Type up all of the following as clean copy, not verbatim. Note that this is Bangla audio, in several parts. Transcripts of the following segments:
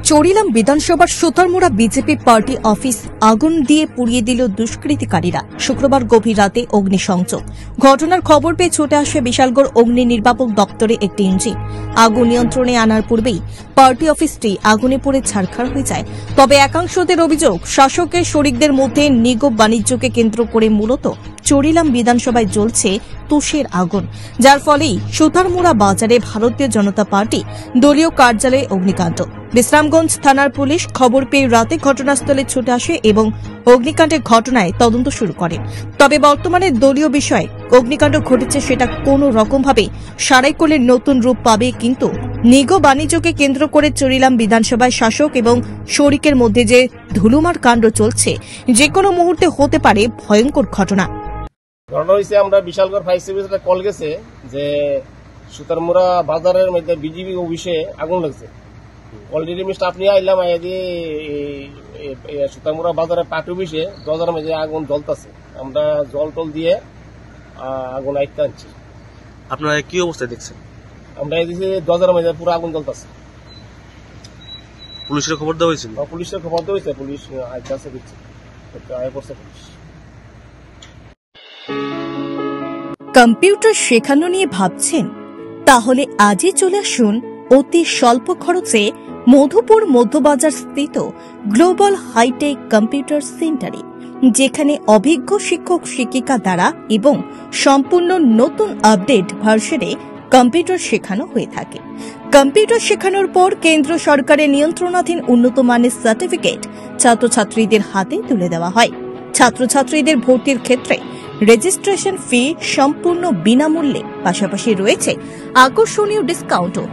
চরিলাম বিধানসভার সুতারমুড়া বিজেপি পার্টি অফিস আগুন দিয়ে পুড়িয়ে দিল দুষ্কৃতিকারীরা। শুক্রবার গভীর রাতে অগ্নিসংযোগ। ঘটনার খবর পেয়ে ছুটে আসে বিশালগড় অগ্নি নির্বাপক দপ্তরে একটি ইঞ্জিন। আগুন নিয়ন্ত্রণে আনার পূর্বেই পার্টি অফিসটি আগুনে পড়ে ছারখার হয়ে যায়। তবে একাংশদের অভিযোগ, শাসকের শরিকদের মধ্যে নিগম বাণিজ্যকে কেন্দ্র করে মূলত চরিলাম বিধানসভায় জ্বলছে তুষের আগুন, যার ফলেই সুতারমুড়া বাজারে ভারতীয় জনতা পার্টি দলীয় কার্যালয়ে অগ্নিকাণ্ড। বিশ্রামগঞ্জ থানার পুলিশ খবর পেয়ে রাতে ঘটনাস্থলে ছুটে আসে এবং অগ্নিকাণ্ডের ঘটনায় তদন্ত শুরু করে। তবে বর্তমানে দলীয় বিষয়ে অগ্নিকাণ্ড ঘটেছে সেটা কোনো রকমভাবে সারাইকলের নতুন রূপ পাবে, কিন্তু নিগম বাণিজ্যকে কেন্দ্র করে চরিলাম বিধানসভায় শাসক এবং শরিকের মধ্যে যে ধুলুমার কাণ্ড চলছে, যে কোনো মুহূর্তে হতে পারে ভয়ঙ্কর ঘটনা। ঘটনা হয়েছে, আমরা বিশালগড় ফায়ার সার্ভিসে কল গেছে যে সুতারমুড়া বাজারের মধ্যে বিজিবি অফিসে আগুন লাগছে। অলরেডি স্টাফ নিয়ে আইলাম, আইয়া দিয়ে সুতারমুড়া বাজারের পার্টি অফিসে দরজার মধ্যে আগুন জ্বলতেছে। আমরা জল টল দিয়ে আগুন আইতে আনছি। আপনারা কি অবস্থায় দেখছেন? আমরা এদিকে দরজার মধ্যে পুরো আগুন জ্বলতেছে। পুলিশের খবর দেওয়া হয়েছিল? পুলিশের খবর দেওয়া হয়েছে, পুলিশ আইতে দিচ্ছে, আয় পড়ছে পুলিশ। কম্পিউটার শেখানো নিয়ে ভাবছেন? তাহলে আজই চলে আসুন অতি স্বল্প খরচে মধুপুর মধ্যবাজার স্থিত গ্লোবাল হাইটেক কম্পিউটার সেন্টারে, যেখানে অভিজ্ঞ শিক্ষক শিক্ষিকা দ্বারা এবং সম্পূর্ণ নতুন আপডেট ভার্সনে কম্পিউটার শেখানো হয়ে থাকে। কম্পিউটার শেখানোর পর কেন্দ্র সরকারের নিয়ন্ত্রণাধীন উন্নত মানের সার্টিফিকেট ছাত্রছাত্রীদের হাতে তুলে দেওয়া হয়। ছাত্রছাত্রীদের ভর্তির ক্ষেত্রে রেজিস্ট্রেশন ফি সম্পূর্ণ বিনামূল্যে, পাশাপাশি রয়েছে আকর্ষণীয় ডিসকাউন্টও।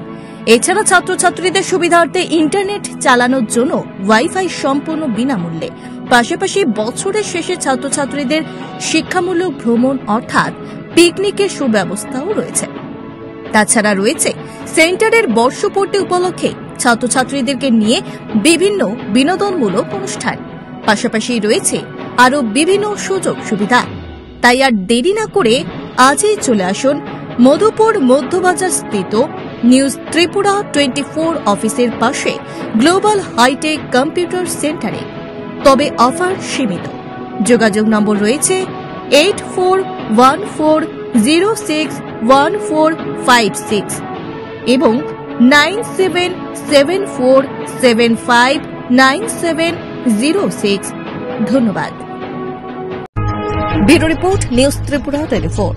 এছাড়া ছাত্রছাত্রীদের সুবিধার্থে ইন্টারনেট চালানোর জন্য ওয়াইফাই সম্পূর্ণ বিনামূল্যে, পাশাপাশি বছরের শেষে ছাত্রছাত্রীদের শিক্ষামূলক ভ্রমণ অর্থাৎ পিকনিকের সুব্যবস্থাও রয়েছে। তাছাড়া রয়েছে সেন্টারের বর্ষপূর্তি উপলক্ষে ছাত্রছাত্রীদেরকে নিয়ে বিভিন্ন বিনোদনমূলক অনুষ্ঠান, পাশাপাশি রয়েছে আরও বিভিন্ন সুযোগ সুবিধা। তাই আর দেরি না করে আজই চলে আসুন মধুপুর মধ্যবাজার স্থিত নিউজ ত্রিপুরা 24 অফিসের পাশে গ্লোবাল হাইটেক কম্পিউটার সেন্টারে। তবে অফার সীমিত। যোগাযোগ নম্বর রয়েছে 8414061456 এবং 9774759706। ধন্যবাদ। Bureau report, news Tripura 24।